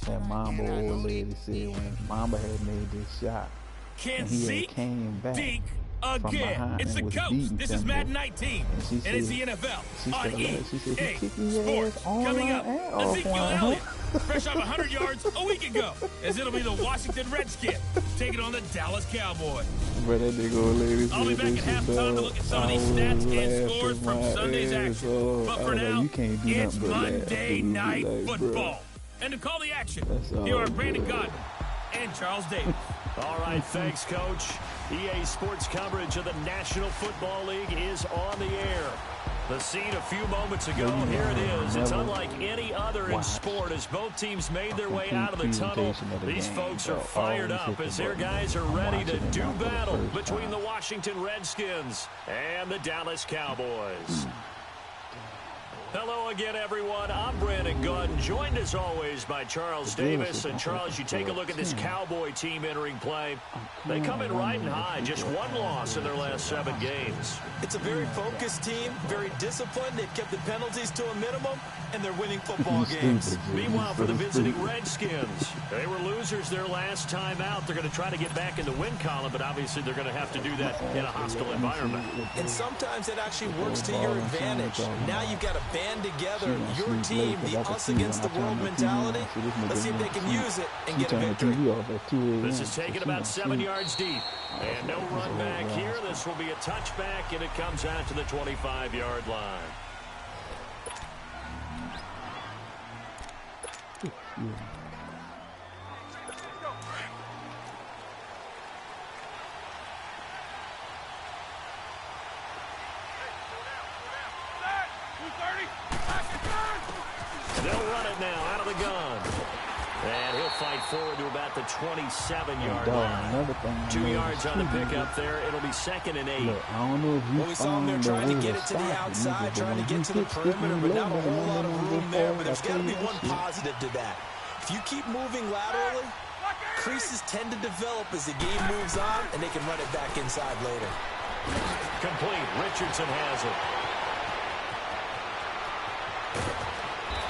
that Mamba old lady said when Mamba had made this shot and he had came back from behind it's and the was coach. beating This Timber. is Madden 19, And she said, it's the NFL on she said, he kicked his Sports. ass all Coming our up, ass off, Ezekiel huh? Elliott, fresh off 100 yards a week ago, as it'll be the Washington Redskins taking on the Dallas Cowboys. But that nigga old lady I'll be said back this at shit, halftime to dog. look at some of I these was stats and scores laughing from my Sunday's ass action. off. But I for was like, now, you can't do it's nothing but laugh, Monday dude. Night Like, Football. bro. And to call the action, That's here all are Brandon good. Godden and Charles Davis. All right, thanks, Coach. EA Sports coverage of the National Football League is on the air. The scene a few moments ago, here it is. It's unlike any other in sport as both teams made their way out of the tunnel. These folks are fired up as their guys are ready to do battle between the Washington Redskins and the Dallas Cowboys. Hello again, everyone. I'm Brandon Godden, joined as always by Charles Davis. And Charles, you take a look at this Cowboy team entering play. They come in riding high, just one loss in their last 7 games. It's a very focused team, very disciplined. They've kept the penalties to a minimum, and they're winning football games. Meanwhile, for the visiting Redskins, they were losers their last time out. They're going to try to get back in the win column, but obviously they're going to have to do that in a hostile environment. And sometimes it actually works to your advantage. Now you've got to band together your team, the us against the world mentality. Let's see if they can use it and get a victory. This is taken about 7 yards deep. And no run back here. This will be a touchback, and it comes out to the 25-yard line. They'll run it now out of the gun. And he'll fight forward to about the 27-yard line. 2 yards on the pickup there. It'll be 2nd and 8. Look, I don't know if you Well, we saw him there trying to get it to the outside, trying to get to the perimeter, but not a whole lot of room there. But there's got to be one positive to that. If you keep moving laterally, creases tend to develop as the game moves on, and they can run it back inside later. Complete. Richardson has it.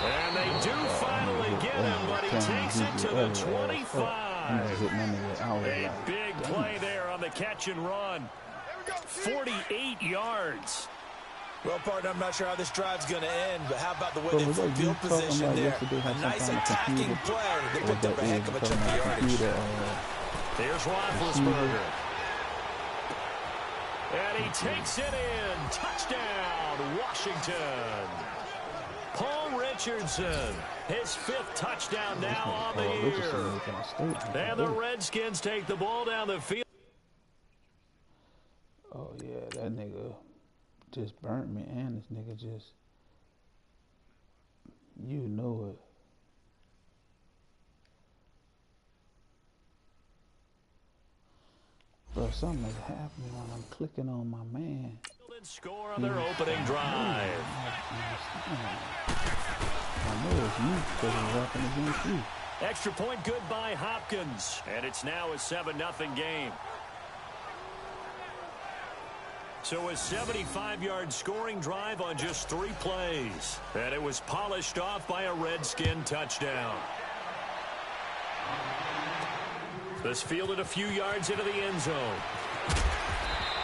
And they do finally get him, but he takes it to the 25. A big play there on the catch and run. 48 yards. Well, partner, I'm not sure how this drive's going to end, but how about the way they put field position there? A nice attacking play. They picked up a heck of a chunk of yardage. Here's Roethlisberger. And he takes it in. Touchdown, Washington. Paul Richardson, his 5th touchdown now on the year. And the Redskins take the ball down the field. Oh, yeah, that nigga just burnt me, and this nigga just, you know it. Bro, something is happening when I'm clicking on my man. Score on their opening drive. I know it's you because it's happening against you. Extra point good by Hopkins. And it's now a 7-0 game. So a 75-yard scoring drive on just 3 plays. And it was polished off by a Redskin touchdown. This fielded a few yards into the end zone.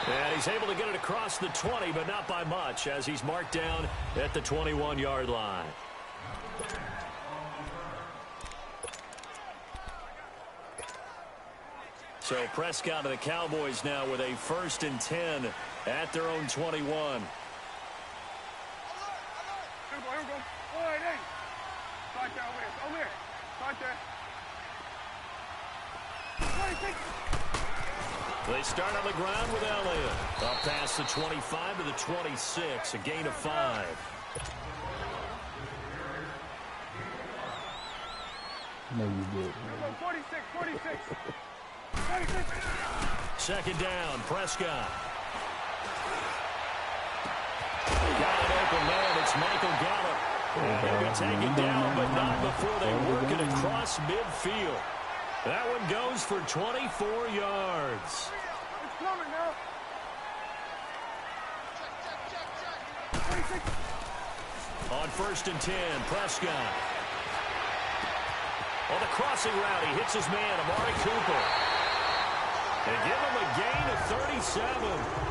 And he's able to get it across the 20, but not by much, as he's marked down at the 21-yard line. So Prescott and the Cowboys now with a 1st and 10 at their own 21. Here we go. Right there, over there. Right there. They start on the ground with Elliott. Up past the 25 to the 26, a gain of 5. No, you did. 46. 2nd down, Prescott. Got an open man, it's Michael Gallup. And he'll be taken down, but not before they work it across midfield. That one goes for 24 yards. It's coming now. On 1st and 10, Prescott. On the crossing route, he hits his man, Amari Cooper. They give him a gain of 37.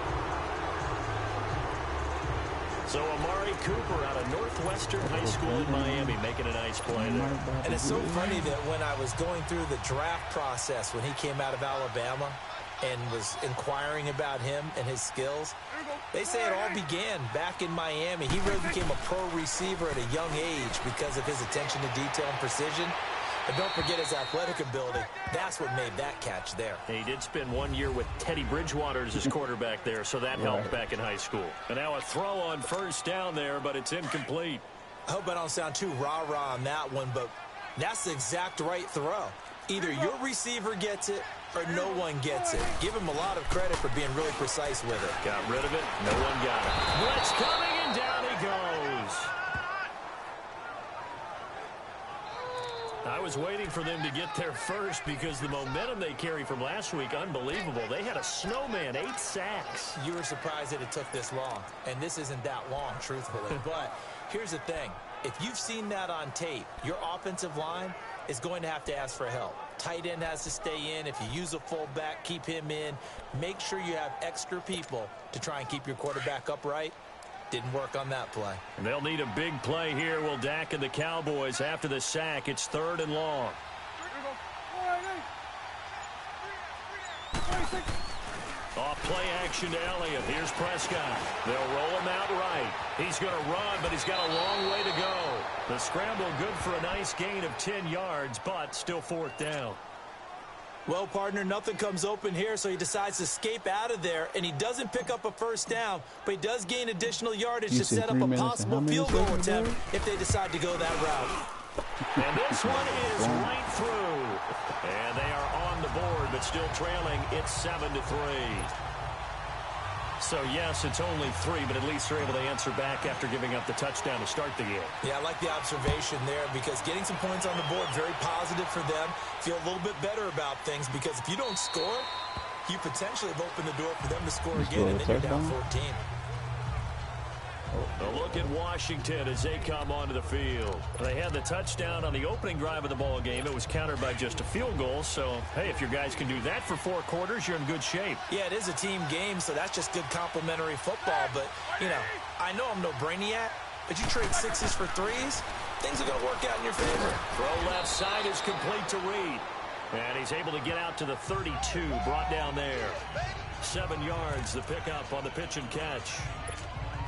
So Amari Cooper out of Northwestern High School in Miami making a nice play there. And it's so funny that when I was going through the draft process when he came out of Alabama and was inquiring about him and his skills, they say it all began back in Miami. He really became a pro receiver at a young age because of his attention to detail and precision. And don't forget his athletic ability. That's what made that catch there. He did spend 1 year with Teddy Bridgewater as his quarterback there, so that helped back in high school. And now a throw on first down there, but it's incomplete. I hope I don't sound too rah-rah on that one, but that's the exact right throw. Either your receiver gets it or no one gets it. Give him a lot of credit for being really precise with it. Got rid of it. No one got it. Blitz coming, and down he goes. I was waiting for them to get there first because the momentum they carry from last week, unbelievable. They had a snowman, 8 sacks. You were surprised that it took this long, and this isn't that long, truthfully. But here's the thing. If you've seen that on tape, your offensive line is going to have to ask for help. Tight end has to stay in. If you use a fullback, keep him in. Make sure you have extra people to try and keep your quarterback upright. Didn't work on that play. And they'll need a big play here. Will Dak and the Cowboys after the sack. It's 3rd and long. Off play action to Elliott. Here's Prescott. They'll roll him out right. He's going to run, but he's got a long way to go. The scramble good for a nice gain of 10 yards, but still 4th down. Well, partner, nothing comes open here, so he decides to escape out of there, and he doesn't pick up a first down, but he does gain additional yardage to set up a possible field goal attempt if they decide to go that route. And this one is right through. And they are on the board, but still trailing. It's 7-3. So, yes, it's only 3, but at least they're able to answer back after giving up the touchdown to start the game. Yeah, I like the observation there because getting some points on the board, very positive for them. Feel a little bit better about things because if you don't score, you potentially have opened the door for them to score again, and then you're down 14. A look at Washington as they come onto the field. They had the touchdown on the opening drive of the ball game. It was countered by just a field goal. So, hey, if your guys can do that for 4 quarters, you're in good shape. Yeah, it is a team game, so that's just good complimentary football. But, you know, I know I'm no brainiac, but you trade 6s for 3s, things are going to work out in your favor. Throw left side is complete to Reed. And he's able to get out to the 32, brought down there. 7 yards, the pickup on the pitch and catch.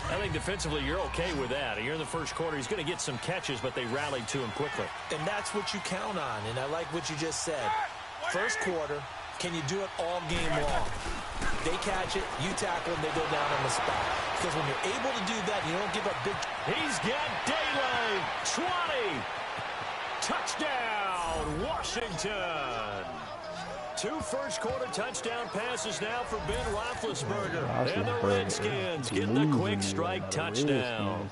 I think defensively you're okay with that. Here in the first quarter, he's going to get some catches, but they rallied to him quickly. And that's what you count on, and I like what you just said. First quarter, can you do it all game long? They catch it, you tackle them, they go down on the spot. Because when you're able to do that, you don't give up big... He's got daylight. 20. Touchdown, Washington. 2 first-quarter touchdown passes now for Ben Roethlisberger. And the Redskins get the quick strike touchdown.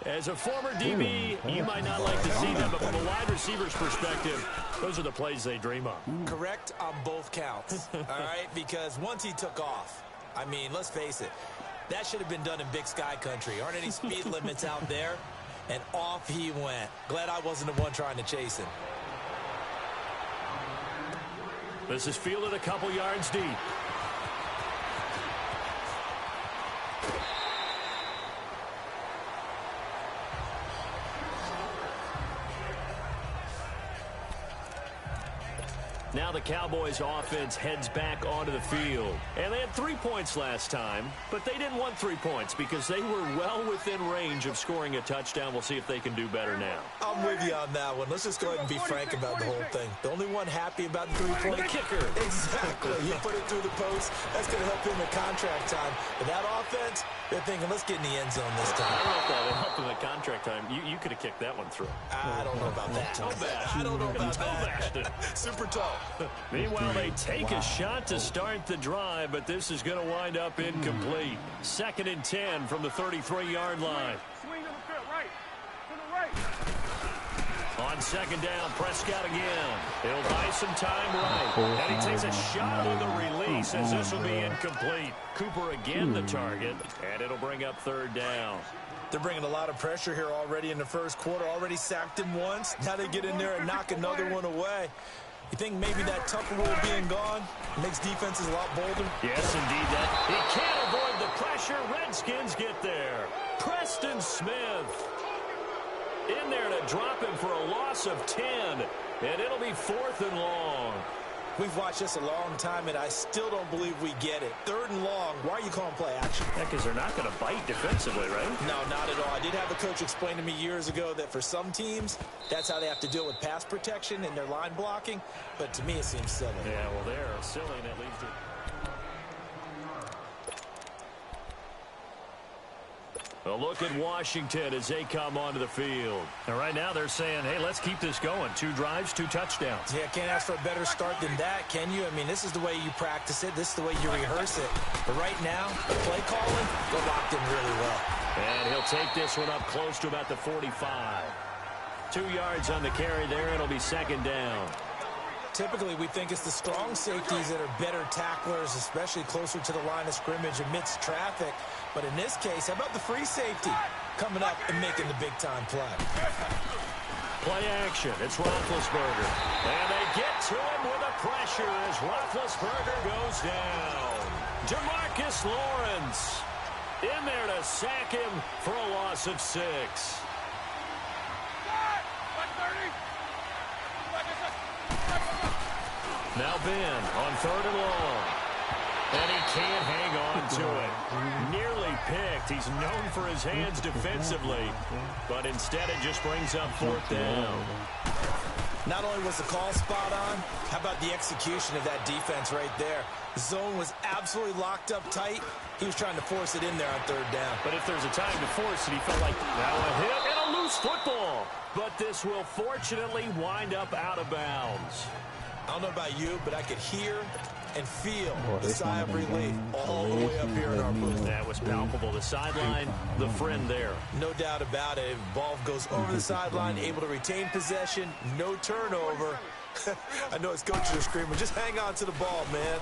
As a former DB, you might not like to see them, but from a wide receiver's perspective, those are the plays they dream of. Correct on both counts, all right? Because once he took off, I mean, let's face it, that should have been done in Big Sky Country. Aren't any speed limits out there? And off he went. Glad I wasn't the one trying to chase him. This is fielded a couple yards deep. Now the Cowboys offense heads back onto the field. And they had 3 points last time, but they didn't want 3 points because they were well within range of scoring a touchdown. We'll see if they can do better now. I'm with you on that one. Let's just go ahead and be frank about the whole thing. The only one happy about the 3-point... The kicker. Exactly. You put it through the post. That's going to help him in contract time. But that offense, they're thinking, let's get in the end zone this time. I don't know if that would help him in contract time. You could have kicked that one through. I don't know about that. I don't know about that. Super tall. Meanwhile, they take a shot to start the drive, but this is going to wind up incomplete. 2nd and 10 from the 33-yard line. Swing to the field, right. To the right. On On second down, Prescott again. He'll buy some time right. And he takes a shot on the release as this will be incomplete. Cooper again the target, and it'll bring up third down. They're bringing a lot of pressure here already in the first quarter. Already sacked him once. Now they get in there and knock another one away. You think maybe that Tucker rule being gone makes defenses a lot bolder? Yes, indeed. That he can't avoid the pressure. Redskins get there. Preston Smith in there to drop him for a loss of 10, and it'll be 4th and long. We've watched this a long time, and I still don't believe we get it. 3rd and long. Why are you calling play action? Yeah, because they're not going to bite defensively, right? No, not at all. I did have a coach explain to me years ago that for some teams, that's how they have to deal with pass protection and their line blocking. But to me, it seems silly. Yeah, well, they're silly, and it leads to... A look at Washington as they come onto the field. And right now they're saying, hey, let's keep this going. 2 drives, 2 touchdowns. Yeah, can't ask for a better start than that, can you? I mean, this is the way you practice it. This is the way you rehearse it. But right now, the play calling, they're locked in really well. And he'll take this one up close to about the 45. 2 yards on the carry there. It'll be second down. Typically, we think it's the strong safeties that are better tacklers, especially closer to the line of scrimmage amidst traffic. But in this case, how about the free safety coming up and making the big-time play? Play action. It's Roethlisberger. And they get to him with a pressure as Roethlisberger goes down. Demarcus Lawrence in there to sack him for a loss of 6. Now Ben on 3rd and long. And he can't hang on to it. Nearly picked. He's known for his hands defensively. But instead it just brings up 4th down. Not only was the call spot on, how about the execution of that defense right there? The zone was absolutely locked up tight. He was trying to force it in there on 3rd down. But if there's a time to force it, he felt like now a hit and a loose football. But this will fortunately wind up out of bounds. I don't know about you, but I could hear and feel the sigh of relief all the way up here in our booth. That was palpable. The sideline, the friend there. No doubt about it. Ball goes over the sideline, able to retain possession, no turnover. I know his coaches are screaming, just hang on to the ball, man.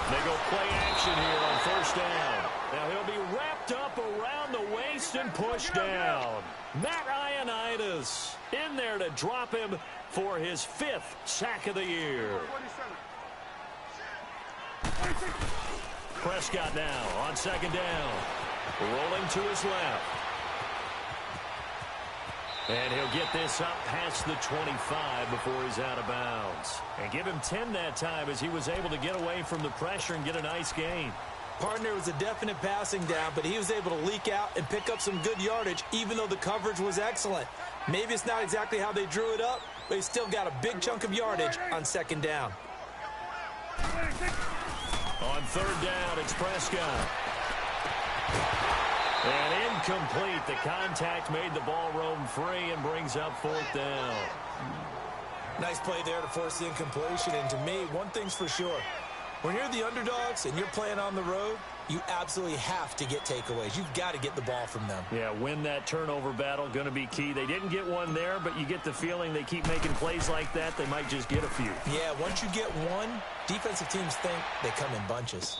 They go play action here on 1st down. Now he'll be wrapped up around the waist and pushed down. Matt Ioannidis in there to drop him for his 5th sack of the year. Prescott now on 2nd down. Rolling to his left. And he'll get this up past the 25 before he's out of bounds. And give him 10 that time as he was able to get away from the pressure and get a nice gain. Partner was a definite passing down, but he was able to leak out and pick up some good yardage, even though the coverage was excellent. Maybe it's not exactly how they drew it up, but he still got a big chunk of yardage on 2nd down. On 3rd down, it's Prescott. And incomplete. The contact made the ball roam free and brings up 4th down. Nice play there to force the incompletion. And to me, one thing's for sure. When you're the underdogs and you're playing on the road, you absolutely have to get takeaways. You've got to get the ball from them. Yeah, win that turnover battle, going to be key. They didn't get one there, but you get the feeling they keep making plays like that, they might just get a few. Yeah, once you get one, defensive teams think they come in bunches.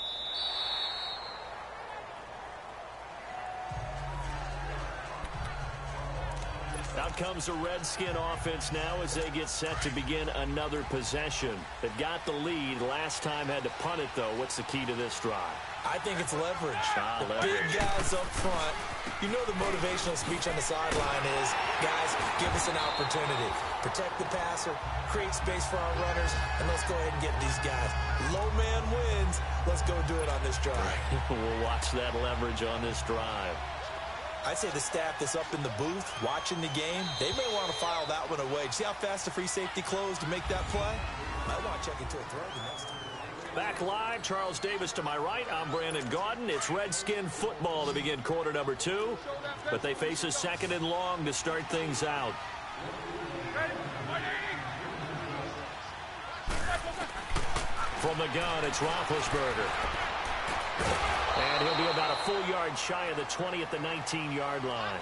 Out comes the Redskin offense now as they get set to begin another possession. They've got the lead. Last time had to punt it, though. What's the key to this drive? I think it's leverage. Leverage. Big guys up front. You know the motivational speech on the sideline is, guys, give us an opportunity. Protect the passer, create space for our runners, and let's go ahead and get these guys. Low man wins. Let's go do it on this drive. We'll watch that leverage on this drive. I'd say the staff that's up in the booth watching the game, they may want to file that one away. See how fast the free safety closed to make that play? Might want to check into a throw the next time. Back live, Charles Davis to my right. I'm Brandon Gaudin. It's Redskin football to begin quarter number 2. But they face a 2nd and long to start things out. From the gun, it's Roethlisberger. And he'll be about a full yard shy of the 20 at the 19-yard line.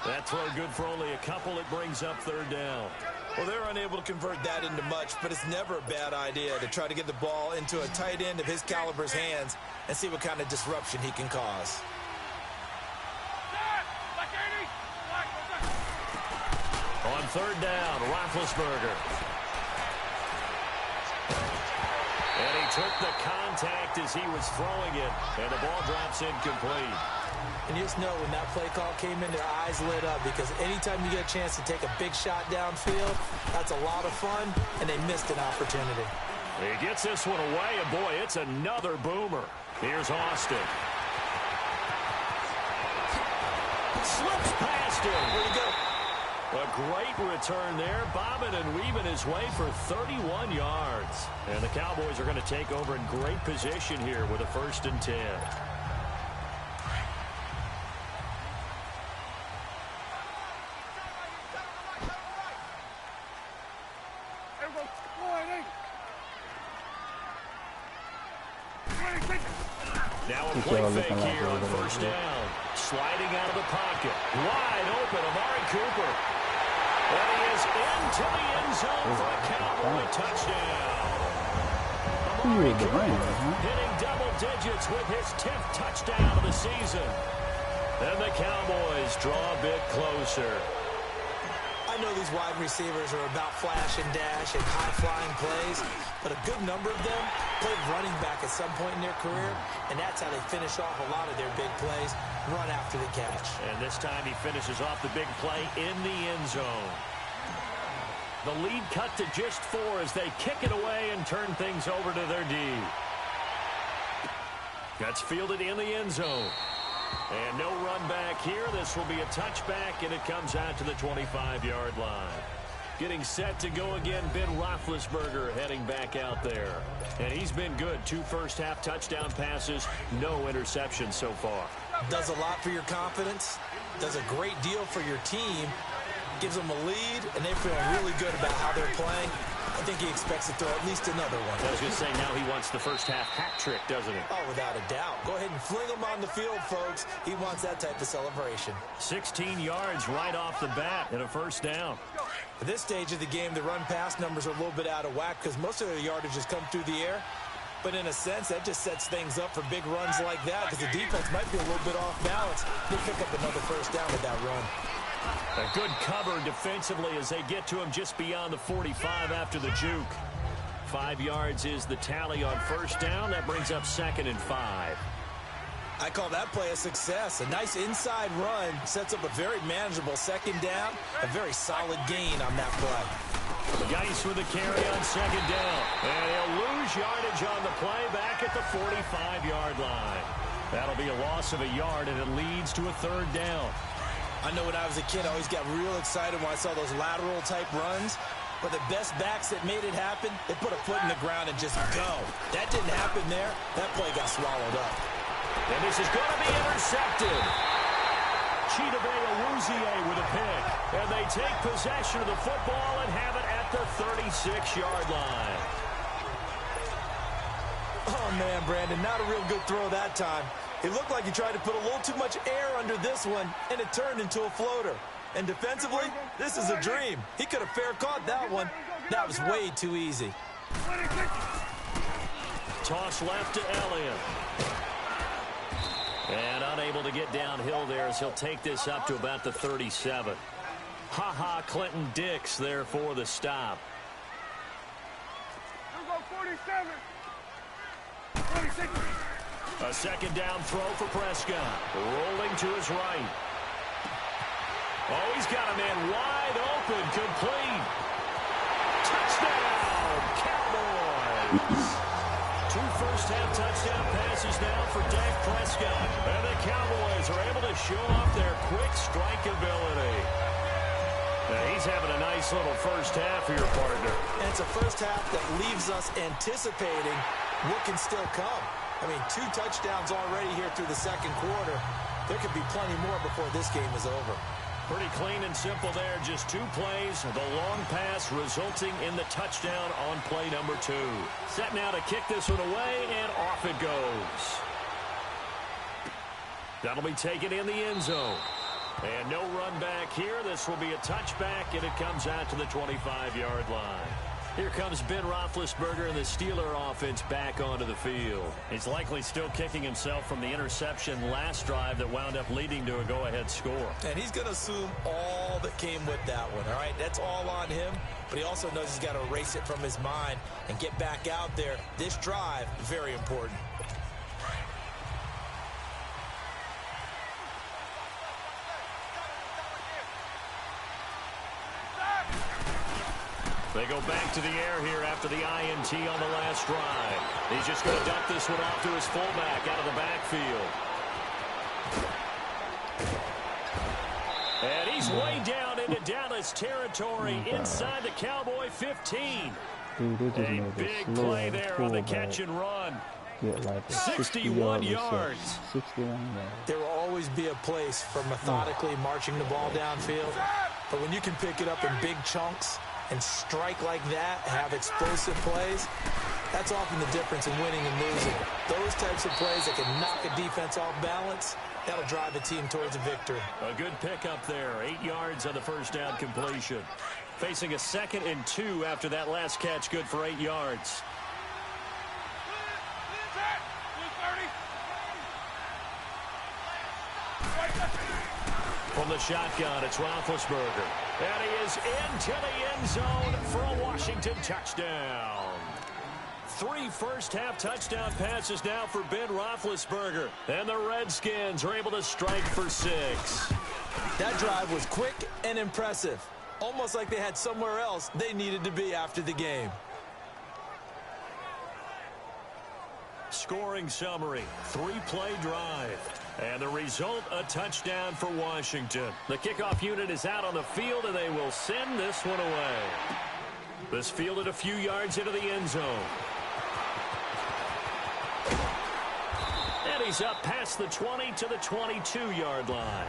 That throw good for only a couple. It brings up third down. Well, they're unable to convert that into much, but it's never a bad idea to try to get the ball into a tight end of his caliber's hands and see what kind of disruption he can cause. On third down, Roethlisberger. And he took the contact as he was throwing it, and the ball drops incomplete. And you just know when that play call came in, their eyes lit up, because anytime you get a chance to take a big shot downfield, that's a lot of fun, and they missed an opportunity. He gets this one away, and boy, it's another boomer. Here's Austin. Slips past him. Where'd he go? A great return there, bobbing and weaving his way for 31 yards. And the Cowboys are going to take over in great position here with a 1st and 10. Now a play fake here on 1st down. Sliding out of the pocket. Wide open, Amari Cooper. And he is into the end zone for a Cowboy touchdown. Amari Cooper hitting double digits with his 10th touchdown of the season. And the Cowboys draw a bit closer. I know these wide receivers are about flash and dash and high-flying plays, but a good number of them played running back at some point in their career, and that's how they finish off a lot of their big plays, run after the catch. And this time he finishes off the big play in the end zone. The lead cut to just 4 as they kick it away and turn things over to their D. That's fielded in the end zone. And no run back here. This will be a touchback, and it comes out to the 25-yard line. Getting set to go again, Ben Roethlisberger heading back out there. And he's been good. 2 first-half touchdown passes, no interceptions so far. Does a lot for your confidence, does a great deal for your team, gives them a lead, and they feel really good about how they're playing. I think he expects to throw at least another one. I was going to say, now he wants the first-half hat trick, doesn't he? Oh, without a doubt. Go ahead and fling him on the field, folks. He wants that type of celebration. 16 yards right off the bat and a 1st down. At this stage of the game, the run-pass numbers are a little bit out of whack because most of their yardage has come through the air. But in a sense, that just sets things up for big runs like that because the defense might be a little bit off balance. They pick up another 1st down with that run. A good cover defensively as they get to him just beyond the 45 after the juke. 5 yards is the tally on 1st down. That brings up 2nd and 5. I call that play a success. A nice inside run sets up a very manageable 2nd down. A very solid gain on that play. Geis with the carry on 2nd down. And he'll lose yardage on the play back at the 45-yard line. That'll be a loss of a yard, and it leads to a 3rd down. I know when I was a kid, I always got real excited when I saw those lateral-type runs. But the best backs that made it happen, they put a foot in the ground and just go. That didn't happen there. That play got swallowed up. And this is going to be intercepted. Chidobe Awuzie with a pick. And they take possession of the football and have it at the 36-yard line. Oh, man, Brandon, not a real good throw that time. It looked like he tried to put a little too much air under this one, and it turned into a floater. And defensively, this is a dream. He could have fair caught that one. That was way too easy. Toss left to Elliott. And unable to get downhill there as he'll take this up to about the 37. Ha-ha, Clinton Dix there for the stop. Here we go, 47. 46. A 2nd down throw for Prescott. Rolling to his right. Oh, he's got a man wide open, complete. Touchdown, Cowboys. 2 first-half touchdown passes now for Dak Prescott. And the Cowboys are able to show off their quick strike ability. Now, he's having a nice little first half for your partner. And it's a first half that leaves us anticipating what can still come. I mean, 2 touchdowns already here through the 2nd quarter. There could be plenty more before this game is over. Pretty clean and simple there. Just 2 plays. The long pass resulting in the touchdown on play number 2. Set now to kick this one away, and off it goes. That'll be taken in the end zone. And no run back here. This will be a touchback, and it comes out to the 25-yard line. Here comes Ben Roethlisberger and the Steeler offense back onto the field. He's likely still kicking himself from the interception last drive that wound up leading to a go-ahead score. And he's going to assume all that came with that one, all right? That's all on him, but he also knows he's got to erase it from his mind and get back out there. This drive, very important. They go back to the air here after the INT on the last drive. He's just going to dump this one off to his fullback out of the backfield. And he's way down into Dallas territory inside the Cowboy 15. Dude, a big play there on the catch and run. Get like 61 yards. 61 yards. There will always be a place for methodically marching the ball downfield. But when you can pick it up in big chunks and strike like that, have explosive plays, that's often the difference in winning and losing. Those types of plays that can knock a defense off balance, that'll drive a team towards a victory. A good pickup there. 8 yards on the first down completion. Facing a 2nd and 2 after that last catch, good for 8 yards. From the shotgun, it's Roethlisberger. And he is into the end zone for a Washington touchdown. 3 first-half touchdown passes now for Ben Roethlisberger. And the Redskins are able to strike for 6. That drive was quick and impressive. Almost like they had somewhere else they needed to be after the game. Scoring summary, 3-play drive. And the result, a touchdown for Washington. The kickoff unit is out on the field, and they will send this one away. This fielded a few yards into the end zone. And he's up past the 20 to the 22-yard line.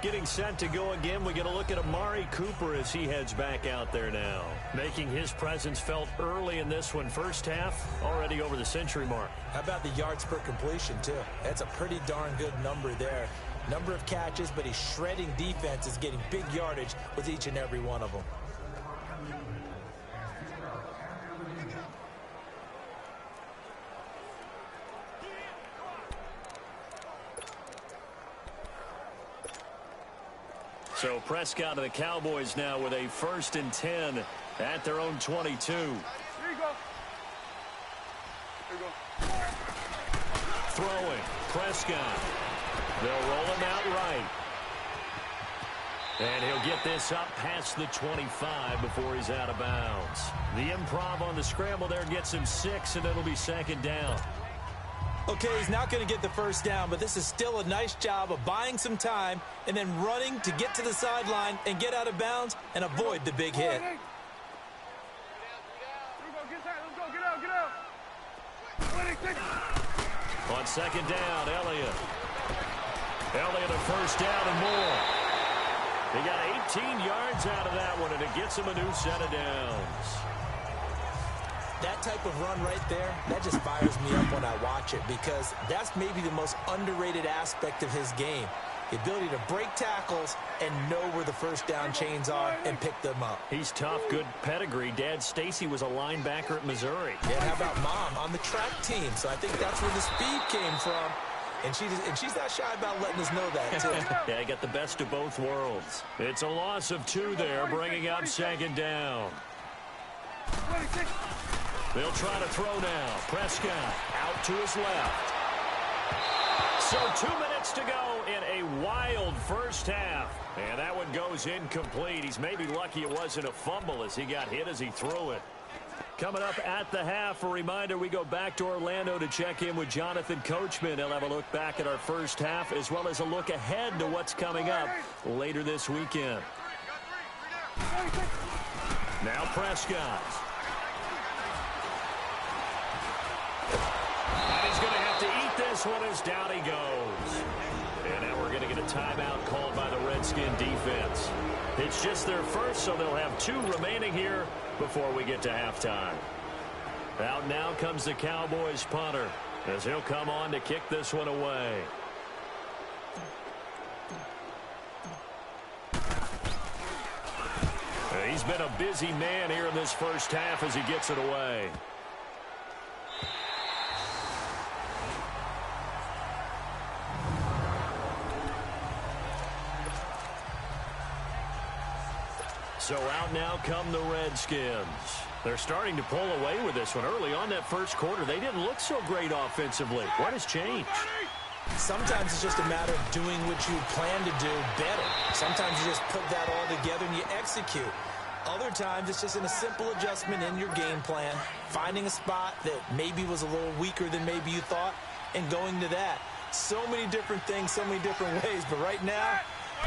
Getting set to go again, we get a look at Amari Cooper as he heads back out there now. Making his presence felt early in this one. First half, already over the century mark. How about the yards per completion, too? That's a pretty darn good number there. Number of catches, but he's shredding defenses, getting big yardage with each and every one of them. So Prescott of the Cowboys now with a 1st and 10 at their own 22. Here you go. Here you go. Throwing. Prescott. They'll roll him out right. And he'll get this up past the 25 before he's out of bounds. The improv on the scramble there gets him 6, and it'll be 2nd down. Okay, he's not going to get the first down, but this is still a nice job of buying some time and then running to get to the sideline and get out of bounds and avoid the big hit. On 2nd down, Elliott. Elliott a first down and more. He got 18 yards out of that one, and it gets him a new set of downs. That type of run right there, that just fires me up when I watch it because that's maybe the most underrated aspect of his game. The ability to break tackles and know where the first down chains are and pick them up. He's tough, good pedigree. Dad Stacy was a linebacker at Missouri. Yeah, how about Mom on the track team? So I think that's where the speed came from. And she's not shy about letting us know that, too. Yeah, got the best of both worlds. It's a loss of 2 there, bringing up 2nd down. They'll try to throw now. Prescott out to his left. So 2 minutes to go in a wild first half. And that one goes incomplete. He's maybe lucky it wasn't a fumble as he got hit as he threw it. Coming up at the half, a reminder, we go back to Orlando to check in with Jonathan Coachman. He'll have a look back at our first half as well as a look ahead to what's coming up later this weekend. Now Prescott. And he's going to have to eat this one as down he goes. And now we're going to get a timeout called by the Redskin defense. It's just their first, so they'll have 2 remaining here before we get to halftime. Out now comes the Cowboys punter. as he'll come on to kick this one away. He's been a busy man here in this first half as he gets it away. So out now come the Redskins. They're starting to pull away with this one. Early on that first quarter, they didn't look so great offensively. What has changed? Sometimes it's just a matter of doing what you plan to do better. Sometimes you just put that all together and you execute. Other times it's just in a simple adjustment in your game plan, finding a spot that maybe was a little weaker than maybe you thought, and going to that. So many different things, so many different ways, but right now,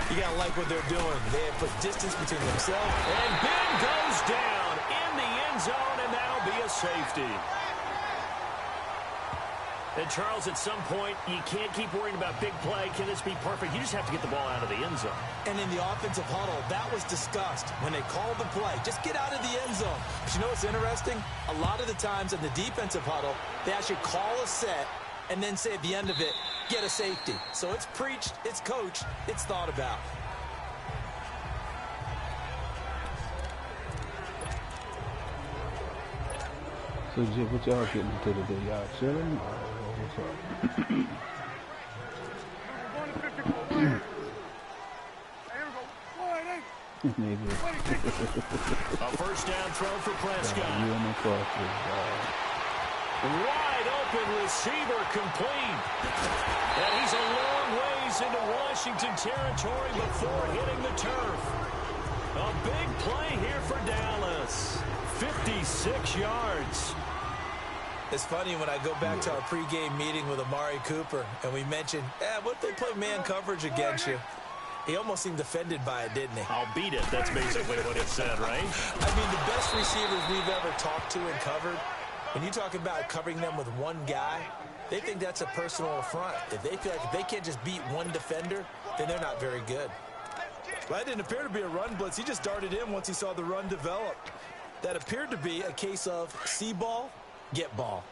you got to like what they're doing. They have put distance between themselves. And Ben goes down in the end zone, and that'll be a safety. And, Charles, at some point, you can't keep worrying about big play. Can this be perfect? You just have to get the ball out of the end zone. And in the offensive huddle, that was discussed when they called the play. Just get out of the end zone. But you know what's interesting? A lot of the times in the defensive huddle, they actually call a set and then say at the end of it, get a safety. So it's preached, it's coached, it's thought about. So, Jim, what y'all getting into today? Y'all chilling? What's up? A first down throw for Prescott. You and the Crawford. Wide open receiver complete. And he's a long ways into Washington territory before hitting the turf. A big play here for Dallas. 56 yards. It's funny when I go back to our pregame meeting with Amari Cooper and we mentioned, what if they play man coverage against you? He almost seemed offended by it, didn't he? I'll beat it. That's basically what it said, right? I mean, the best receivers we've ever talked to and covered, when you talk about covering them with one guy, they think that's a personal affront. If they feel like if they can't just beat one defender, then they're not very good. Well, that didn't appear to be a run blitz. He just darted in once he saw the run develop. That appeared to be a case of see ball, get ball.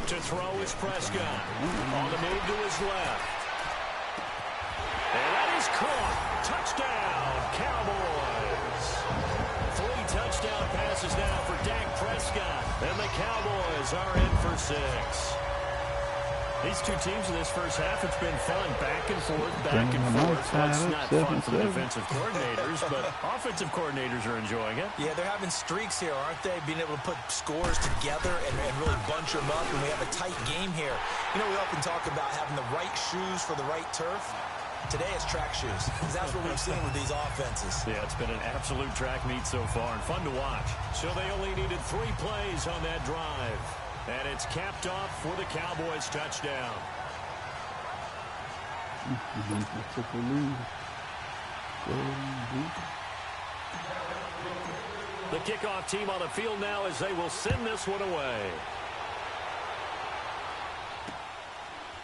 To throw is Prescott. On the move to his left. And that is caught. Touchdown, Cowboys. 3 touchdown passes now for Dak Prescott. And the Cowboys are in for 6. These two teams in this first half, it's been fun. Back and forth, back and forth. Well, it's not fun for the defensive coordinators, but offensive coordinators are enjoying it. Yeah, they're having streaks here, aren't they? Being able to put scores together and really bunch them up, and we have a tight game here. You know, we often talk about having the right shoes for the right turf. Today it's track shoes. That's what we've seen with these offenses. Yeah, it's been an absolute track meet so far and fun to watch. So they only needed 3 plays on that drive. And it's capped off for the Cowboys touchdown. The kickoff team on the field now as they will send this one away.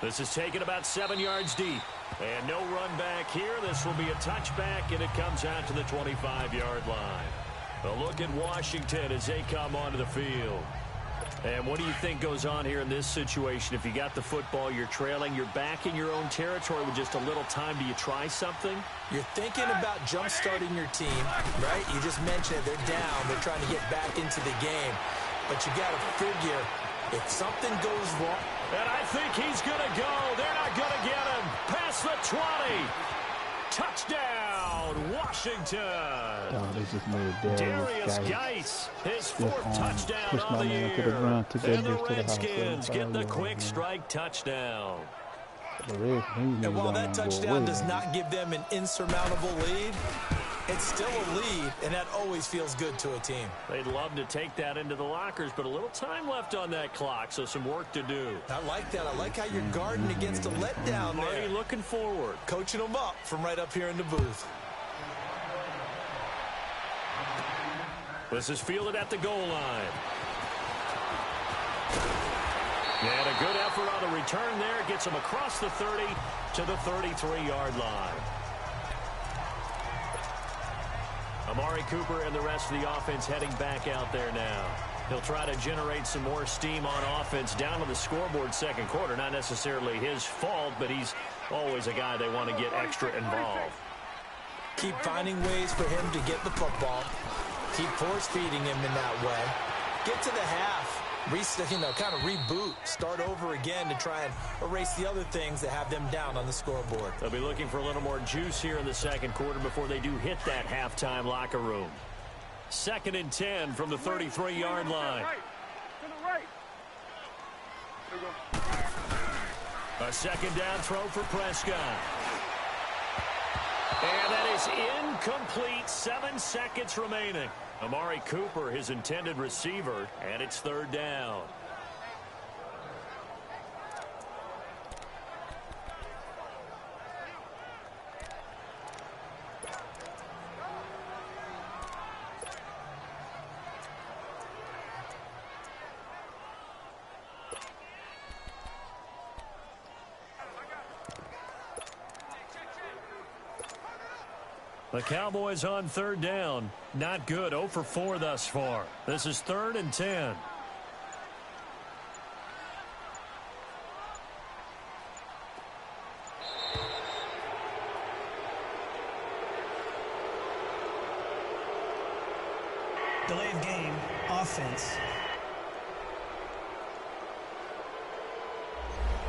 This is taken about 7 yards deep. And no run back here. This will be a touchback, and it comes out to the 25-yard line. A look at Washington as they come onto the field. And what do you think goes on here in this situation? If you got the football, you're trailing, you're back in your own territory with just a little time. Do you try something? You're thinking about jump-starting your team, right? You just mentioned it. They're down. They're trying to get back into the game. But you got to figure if something goes wrong. And I think he's going to go. They're not going to get him. Past the 20. Touchdown, Washington. Oh, they just made Darius Geis, his 4th touchdown on the year. And the Redskins get the quick strike touchdown. And while that touchdown does not give them an insurmountable lead, it's still a lead, and that always feels good to a team. They'd love to take that into the lockers, but a little time left on that clock, so some work to do. I like that. I like how you're guarding against a letdown there. Already looking forward. Coaching them up from right up here in the booth. This is fielded at the goal line. And a good effort on the return there. Gets him across the 30 to the 33-yard line. Amari Cooper and the rest of the offense heading back out there now. He'll try to generate some more steam on offense down on the scoreboard second quarter. Not necessarily his fault, but he's always a guy they want to get extra involved. Keep finding ways for him to get the football. Keep force-feeding him in that way. Get to the half. Kind of reboot. Start over again to try and erase the other things that have them down on the scoreboard. They'll be looking for a little more juice here in the second quarter before they do hit that halftime locker room. 2nd and 10 from the 33-yard line. A second down throw for Prescott. And that is incomplete. 7 seconds remaining. Amari Cooper, his intended receiver, and it's 3rd down. The Cowboys on 3rd down. Not good. 0 for 4 thus far. This is 3rd and 10. Delayed game. Offense.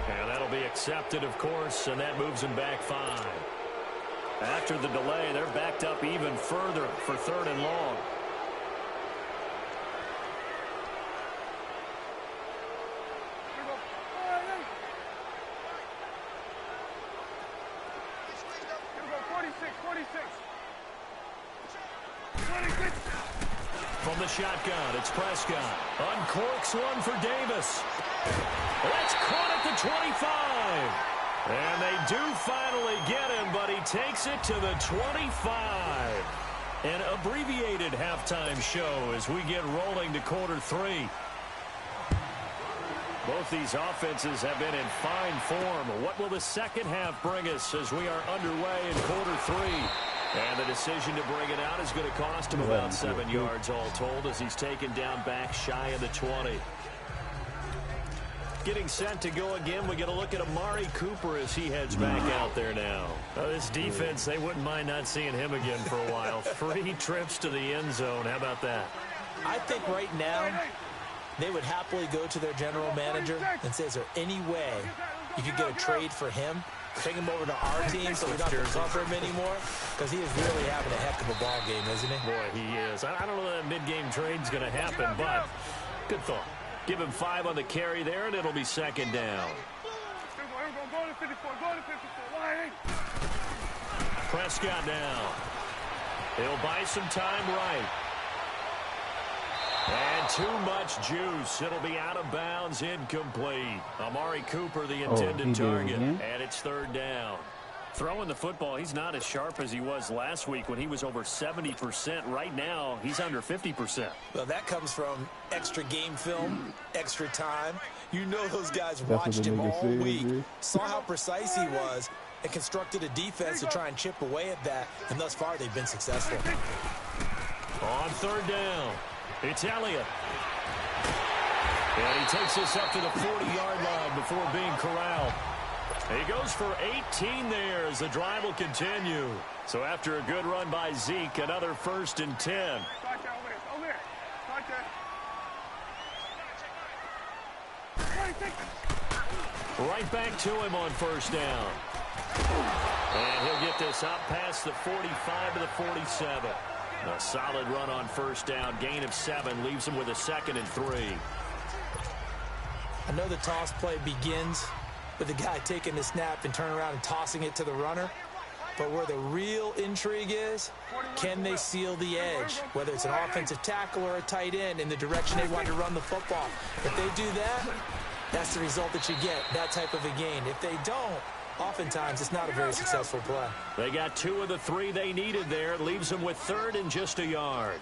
And that'll be accepted, of course, and that moves them back 5. After the delay, they're backed up even further for 3rd and long. From the shotgun, it's Prescott. Uncorks one for Davis. That's caught at the 25. And they do finally get him, but he takes it to the 25. An abbreviated halftime show as we get rolling to quarter 3. Both these offenses have been in fine form. What will the second half bring us as we are underway in quarter 3? And the decision to bring it out is going to cost him about 7 yards all told as he's taken down back shy of the 20. Getting set to go again, we get a look at Amari Cooper as he heads back out there now. This defense, they wouldn't mind not seeing him again for a while. 3 trips to the end zone. How about that? I think right now they would happily go to their general manager and say, is there any way you could get a trade for him? Take him over to our team so we don't have to cover him anymore? Because he is really having a heck of a ball game, isn't he? Boy, he is. I don't know that mid-game trade's going to happen, but good thought. Give him 5 on the carry there, and it'll be 2nd down. Prescott now. He'll buy some time right. And too much juice. It'll be out of bounds, incomplete. Amari Cooper, the intended target, and it's 3rd down. Throwing the football, he's not as sharp as he was last week when he was over 70%. Right now, he's under 50%. Well, that comes from extra game film, extra time. You know those guys watched him all week, saw how precise he was, and constructed a defense to try and chip away at that, and thus far they've been successful. On 3rd down, it's Elliott. And he takes this up to the 40-yard line before being corralled. He goes for 18 there as the drive will continue. So after a good run by Zeke, another 1st and 10. Right back to him on 1st down. And he'll get this up past the 45 to the 47. A solid run on 1st down. Gain of 7 leaves him with a 2nd and 3. I know the toss play begins with the guy taking the snap and turning around and tossing it to the runner. But where the real intrigue is, can they seal the edge? Whether it's an offensive tackle or a tight end in the direction they want to run the football. If they do that, that's the result that you get, that type of a gain. If they don't, oftentimes it's not a very successful play. They got 2 of the 3 they needed there. It leaves them with 3rd and just a yard.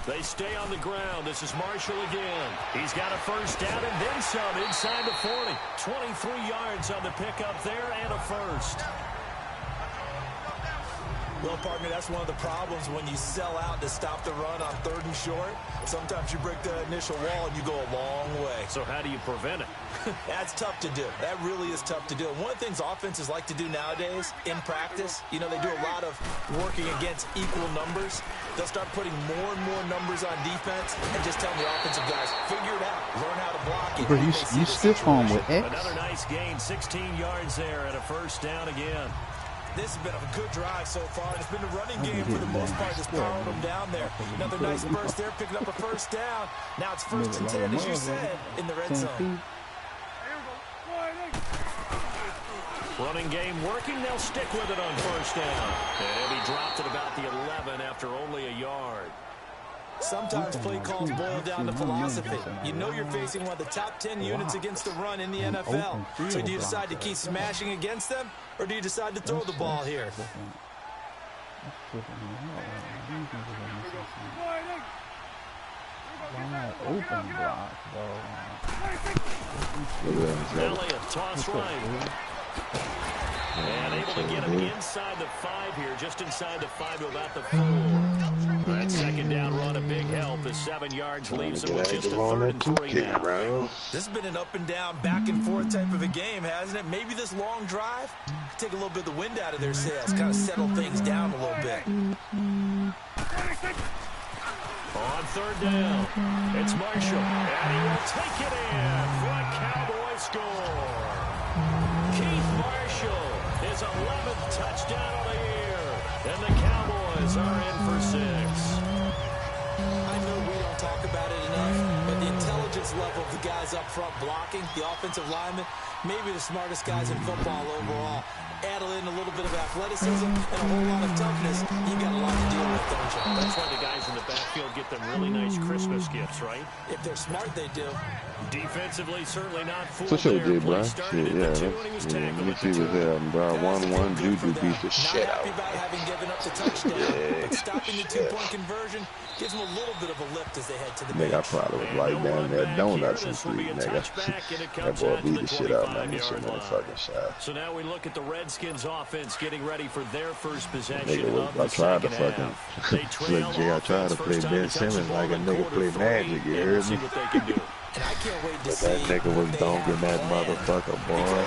They stay on the ground. This is Marshall again. He's got a first down and then some inside the 40. 23 yards on the pickup there and a first. Well, partner, that's one of the problems when you sell out to stop the run on 3rd and short. Sometimes you break the initial wall and you go a long way. So how do you prevent it? That's tough to do. That really is tough to do. And one of the things offenses like to do nowadays in practice, you know, they do a lot of working against equal numbers. They'll start putting more and more numbers on defense and just telling the offensive guys, figure it out, learn how to block it. Bro, you stiff on with X. Another nice gain, 16 yards there and a first down again. This has been a good drive so far. It's been a running game for the most part, just powering them down there. Another nice burst there, picking up a first down. Now it's 1st and 10, as you said, in the red zone. Running game working. They'll stick with it on first down. And he dropped it about the 11 after only a yard. Sometimes play calls boil down to philosophy. You know you're facing one of the top 10 units against the run in the NFL. So do you decide to keep smashing against them, or do you decide to throw the ball here? Open block, Elliott, toss right. And able to get him inside the 5 here, just inside the 5 to about the 4. That second down run, a big help. The 7 yards leaves him with just a 3rd and 3 now. This has been an up and down, back and forth type of a game, hasn't it? Maybe this long drive could take a little bit of the wind out of their sails, kind of settle things down a little bit. On 3rd down, it's Marshall, and he will take it in for a Cowboy score. Keith Marshall, his 11th touchdown of the year, and the Cowboys are in for 6. I know we don't talk about it enough, but the intelligence level of the guys up front blocking, the offensive linemen, maybe the smartest guys in football overall. Add in a little bit of athleticism and a whole lot of toughness, you got a lot to deal with, don't you? That's why the guys in the backfield get them really nice Christmas gifts, right? If they're smart, they do. Defensively, certainly not fooled. For sure, there. did, bro. Started Yeah, let me see what's there, bro. 1-1, Juju beats the shit out. Not happy about having given up the touchdown, but stopping the 2-point conversion gives them a little bit of a lift as they head to the bench. Nigga, I probably was right down there donuts and 3, nigga. That boy beat the shit out, man. This shit motherfucking shot. So now we look at the Redskins offense getting ready for their first possession Nigga, of I the tried to second fucking half. They trail look, Jay, I tried to play Ben Simmons like a nigga play Magic, you heard see me? what they can do. And I can't wait to But see that nigga was donking that motherfucker, boy. Under a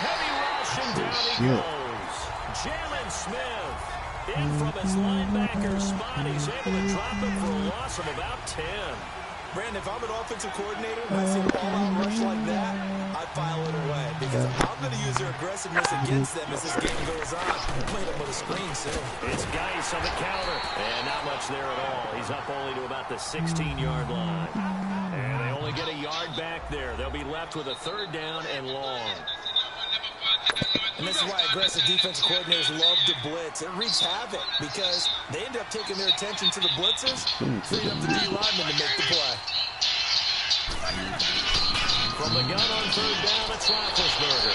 heavy rush and down he Shit. goes. Jalen Smith in from his linebacker spot. He's able to drop him for a loss of about 10. Brandon, if I'm an offensive coordinator and I see a ball-out rush like that, I file it away because I'm going to use their aggressiveness against them as this game goes on. Playing them with a screen, so. It's Geis on the counter, and not much there at all. He's up only to about the 16-yard line. And they only get a yard back there. They'll be left with a 3rd down and long. And this is why aggressive defensive coordinators love to blitz. It wreaks havoc because they end up taking their attention to the blitzers, freeing up the D linemen to make the play. From the gun on 3rd down, it's Roethlisberger.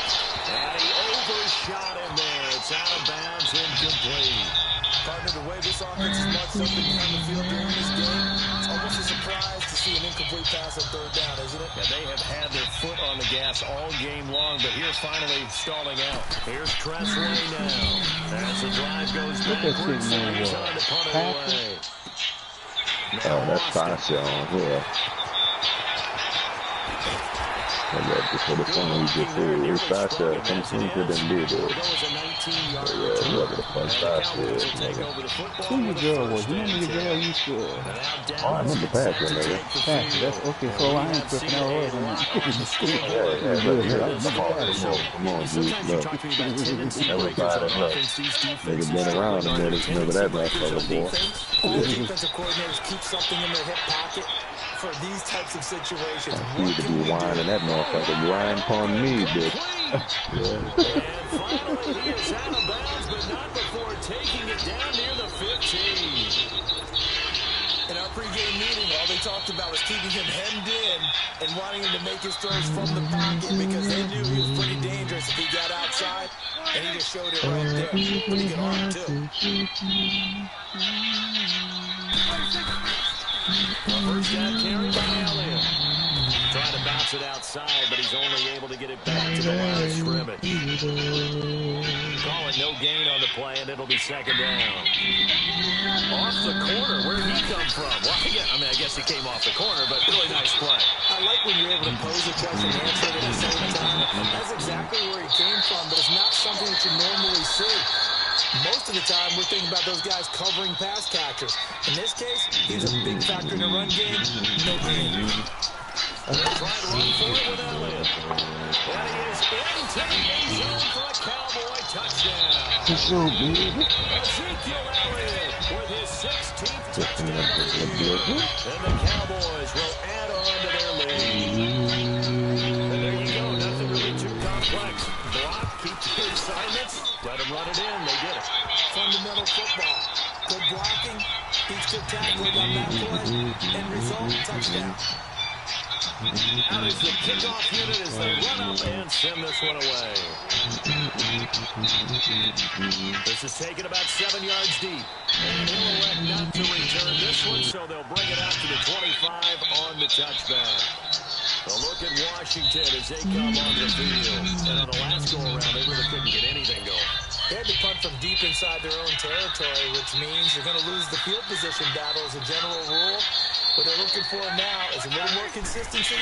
And he overshot him there. It's out of bounds, incomplete. Partner, the way this offense is marched up and down the field during this game, it's almost a surprise to see an incomplete pass on 3rd down, isn't it? Yeah, they have had their foot on the gas all game long, but here finally stalling out. Here's Tressway now. As the drive goes backwards, he's on to punt it away. Oh, that's Tasha on here. Before the phone, we just said, it's Tasha. Something to them did it. Yeah, whoever the fuck Tasha is, nigga. Who your girl was? You remember your girl used to... Oh, I remember Patrick, nigga. Patrick, that's okay, so I ain't tripping out was in school. Come on, dude, look. Everybody, look. Nigga been around a minute, remember that motherfucker, boy. All defensive coordinators keep something in their hip pocket for these types of situations. I need to be whining that motherfucker. Whine upon me, bitch. And finally, he is out of bounds, but not before taking it down near the 15. In our pregame meeting, all they talked about was keeping him hemmed in and wanting him to make his throws from the pocket because they knew he was pretty dangerous if he got outside, and he just showed it right there. Pretty good arm, too. First down carry by Elliott. Trying to bounce it outside, but he's only able to get it back to the line of scrimmage. Call it no gain on the play, and it'll be second down. Off the corner, where'd he come from? Well, yeah, I mean, I guess he came off the corner, but really nice play. I like when you're able to pose a question and answer it at the same time. That's exactly where he came from, but it's not something that you normally see. Most of the time, we're thinking about those guys covering pass catchers. In this case, he's a big factor in the run game. No gain. They're trying to run for it with Elliott. And he is into the end zone for a Cowboy touchdown. Ezekiel Elliott with his 16th touchdown of the year. And the Cowboys will add on to their lead. And there you go. Nothing really too complex. Block, keep your assignments, let them run it in. They did it. Fundamental football. Good blocking, each good tackling on that play, and result, touchdown. Out is the kickoff unit as they run up and send this one away. This is taken about 7 yards deep. And he'll elect not to return this one, so they'll bring it out to the 25 on the touchback. A look at Washington as they come on the field. And on the last go-around, they really couldn't get anything going. They had to punt from deep inside their own territory, which means you're going to lose the field position battle as a general rule. What they're looking for now is a little more consistency,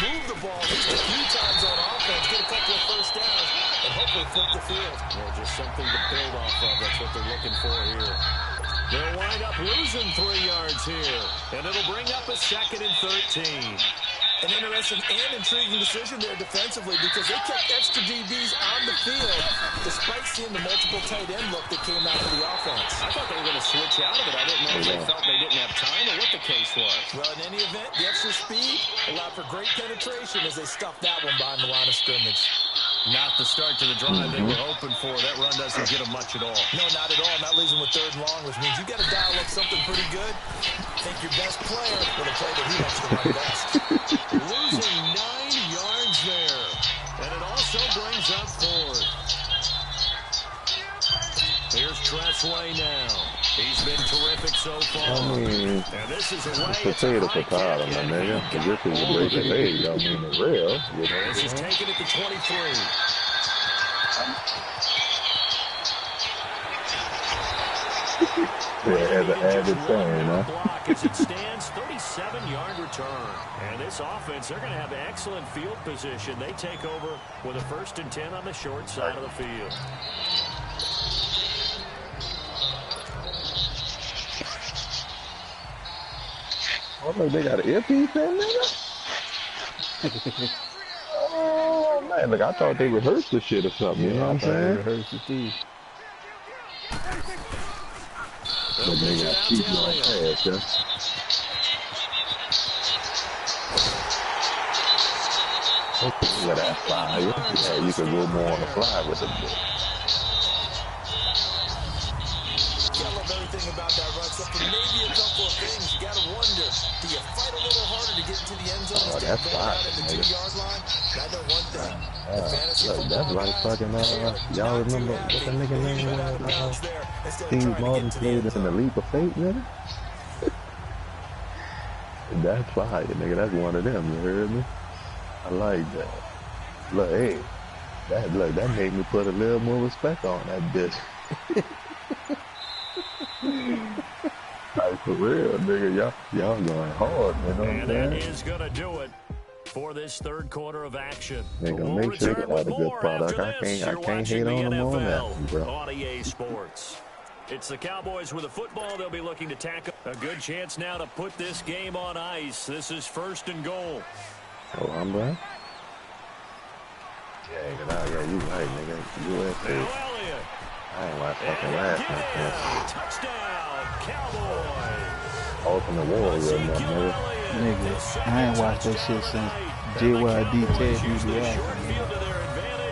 move the ball just a few times on offense, get a couple of first downs, and hopefully flip the field. Well, just something to build off of. That's what they're looking for here. They'll wind up losing 3 yards here, and it'll bring up a 2nd and 13. An interesting and intriguing decision there defensively because they kept extra DBs on the field despite seeing the multiple tight end look that came out of the offense. I thought they were going to switch out of it. I didn't know if they felt they didn't have time or what the case was. Well, in any event, the extra speed allowed for great penetration as they stuffed that one behind the line of scrimmage. Not the start to the drive they were hoping for. That run doesn't get them much at all. No, not at all. Not leaving with 3rd and long, which means you got to dial up something pretty good. Think your best player with a play that he wants to run best. Losing 9 yards there. And it also brings up 4th. Here's Tressway now. He's been terrific so far. I mean, and this is a way potato, my nigga. This is a breaking leg. Don't mean it's real. You know? This is taken at the 23. Yeah, as an added thing, huh? Block as it stands, 37-yard return. And this offense, they're going to have excellent field position. They take over with a 1st and 10 on the short side of the field. Oh, look, they got an earpiece in there? Oh, man, look, I thought they rehearsed the shit or something, you know what I'm saying? Rehearsed the too. But they got keep on pass, yeah? Okay, with that fly, yeah, you can go more on the fly with it. Everything about that run, except for maybe a couple of things. You got to wonder, do you fight a little harder to get into the end zone instead of going out at the 2-yard line? I know one thing. Look, that's like fucking, y'all remember what the nigga name was? Steve Martin played in the Leap of Fate, nigga? That's fire, nigga. That's one of them, you heard me? I like that. Look, hey, that made me put a little more respect on that bitch. Like, for real, nigga, y'all going hard, you know what I'm saying? And that is going to do it for this 3rd quarter of action. They gonna make sure they have a good product. I can't hate on them on that, bro. On EA Sports. It's the Cowboys with the football. They'll be looking to tackle. A good chance now to put this game on ice. This is 1st and goal. Oh, I'm right. Yeah, you right, nigga. USA. I ain't like fucking laughing. Touchdown, Cowboys. Ultimate Warrior, nigga. Nigga, I ain't watched that shit since JYD Ted used to act.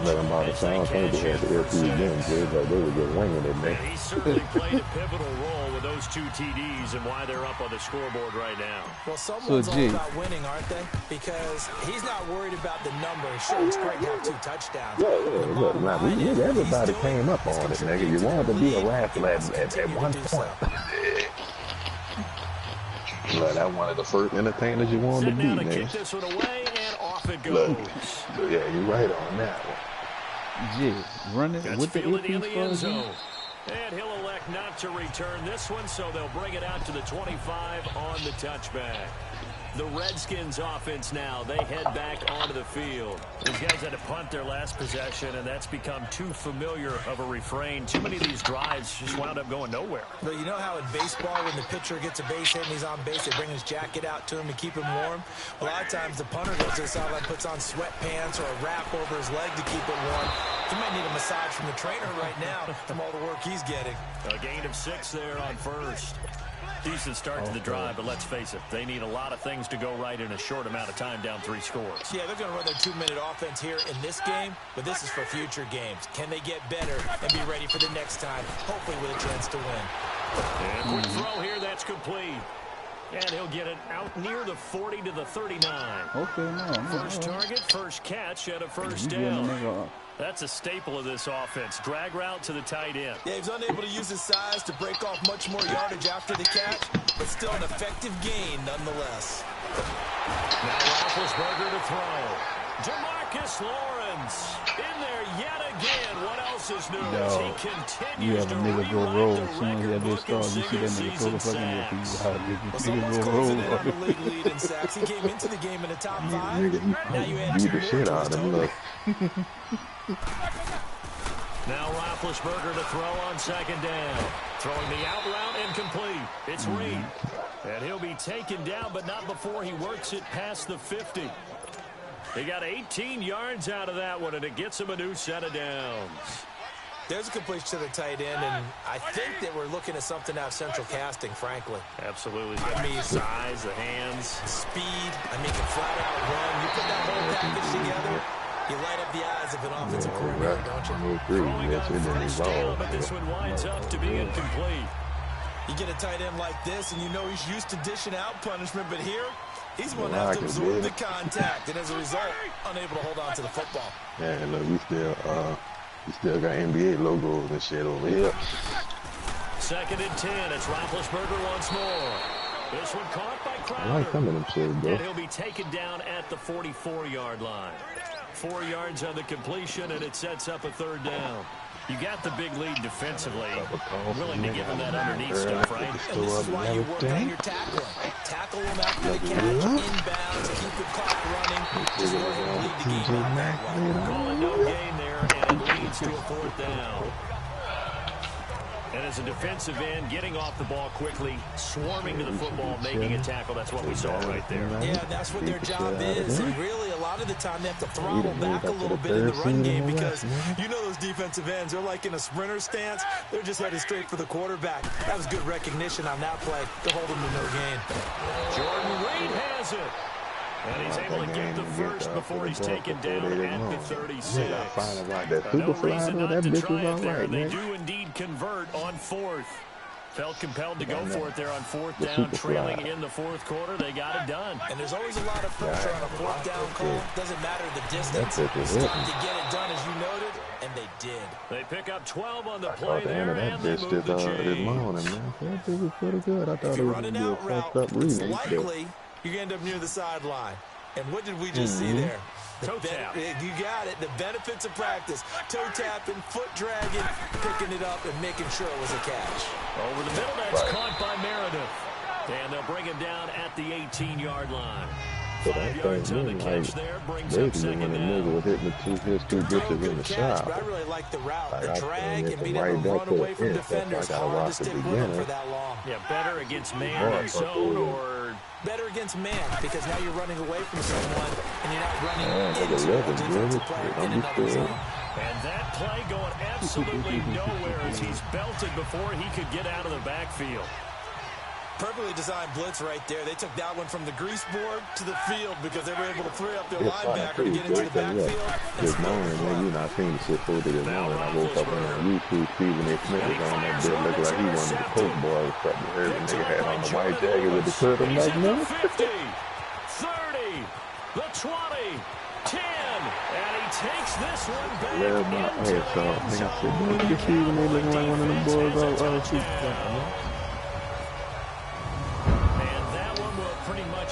Look, I'm about to sound like they had the airfield again, Jay, like they were just winging it, man. He certainly played a pivotal role with those 2 TDs and why they're up on the scoreboard right now. Well, someone's all about winning, aren't they? Because he's not worried about the numbers. Sure, it's great to have 2 touchdowns. Yeah, look, now, everybody came up on it, nigga. You wanted to be a raffle at one point. Look, that one of the first entertainers you wanted to be, now to nigga. kick this one away, and off it goes. Look, yeah, you're right on that one. Yeah, running That's with the fielded in earpiece the end fuzzy. zone. And he'll elect not to return this one, so they'll bring it out to the 25 on the touchback. The Redskins offense now, they head back onto the field. These guys had to punt their last possession, and that's become too familiar of a refrain. Too many of these drives just wound up going nowhere. But you know how in baseball, when the pitcher gets a base hit and he's on base, they bring his jacket out to him to keep him warm? A lot of times the punter goes to the sideline, puts on sweatpants or a wrap over his leg to keep it warm. He might need a massage from the trainer right now from all the work he's getting. A gain of 6 there on first. Decent start to the drive, but let's face it, they need a lot of things to go right in a short amount of time, down 3 scores. Yeah, they're going to run their 2-minute offense here in this game, but this is for future games. Can they get better and be ready for the next time, hopefully with a chance to win? And quick throw here, that's complete. And he'll get it out near the 40 to the 39. Okay, no. First target, first catch, and a first down. That's a staple of this offense. Drag route to the tight end. Yeah, he's unable to use his size to break off much more yardage after the catch, but still an effective gain nonetheless. Now Roethlisberger to throw. DeMarcus Lawrence in there yet again. What else is new? He continues you have a nigga go roll as soon as that bitch starts. You see that nigga throw the fucking nigga go roll. On the league lead in sacks. He came into the game in the top 5. Now you add 2 more to his total. Now Roethlisberger to throw on second down. Throwing the out route incomplete. It's Reed. And he'll be taken down, but not before he works it past the 50. He got 18 yards out of that one, and it gets him a new set of downs. There's a completion to the tight end, and I think that we're looking at something out of central casting, frankly. Absolutely. He's got the size, the hands. Speed. I mean, can flat out run. You put that whole package together, you light up the eyes of an offensive coordinator, don't you? Throwing on first down, but this one winds up to be incomplete. You get a tight end like this, and you know he's used to dishing out punishment, but here, he's going to have to absorb the contact, and as a result, unable to hold on to the football. Yeah, look, we still got NBA logos and shit over here. 2nd and 10. It's Roethlisberger once more. This one caught by Crowder. I like some of them shit, bro. And he'll be taken down at the 44-yard line. 4 yards on the completion, and it sets up a 3rd down. You got the big lead defensively. Willing to give him that underneath stuff, right? And this is why you work on your tackling. Tackle him after the catch, inbounds, keep the clock running. Just work to lead the game out that way. Calling no gain there, and it leads to a 4th down. And as a defensive end, getting off the ball quickly, swarming to the football, making a tackle, that's what we saw right there. Yeah, that's what their job is. And really, a lot of the time, they have to throttle back a little bit in the run game because you know those defensive ends, they're like in a sprinter stance. They're just headed straight for the quarterback. That was good recognition on that play to hold them to no gain. Jordan Reed has it. And he's able to get the first before he's taken down at the 36. No reason not to try it there. They do indeed convert on 4th. Felt compelled to go for it there on 4th down, trailing in the 4th quarter. They got it done. And there's always a lot of pressure on a 4th down call. Doesn't matter the distance. It's time to get it done, as you noted, and they did. They pick up 12 on the play there, and they move the chains. morning, man. That was pretty good. I thought If it you was run going an to out be a route, fucked up it's remake. likely you end up near the sideline. And what did we just see there? Toe tap. You got it. The benefits of practice. Toe tapping, foot dragging, picking it up, and making sure it was a catch. Over the middle, that's caught by Meredith. And they'll bring him down at the 18-yard line. But 5 yards on the catch there, brings up basically, when 2nd the down. nigga was hitting his 2 bitches in the shot. But I really like the route, Like, the I drag, think and being it's able to right run there away to from the defenders. end. I gotta Hard to watch the stick with them beginning. for that long. Yeah, better against man than zone, or better against man, because now you're running away from someone and you're not running into a defensive player in another zone. And that play going absolutely nowhere as he's belted before he could get out of the backfield. Perfectly designed blitz right there. They took that one from the grease board to the field because they were able to free up their linebacker to get into the backfield. This morning, man, you know, I seen shit over this morning. I woke up on YouTube, Stephen A. Smith was on that bit, looking like he wanted the Coke boy or something. Heard the nigga had on the white jacket with the curtain like, man. 50, 30, the 20, 10, and he takes this one back Love my ass off. Nigga, I said, man, you see when they looking like one of them boys all super.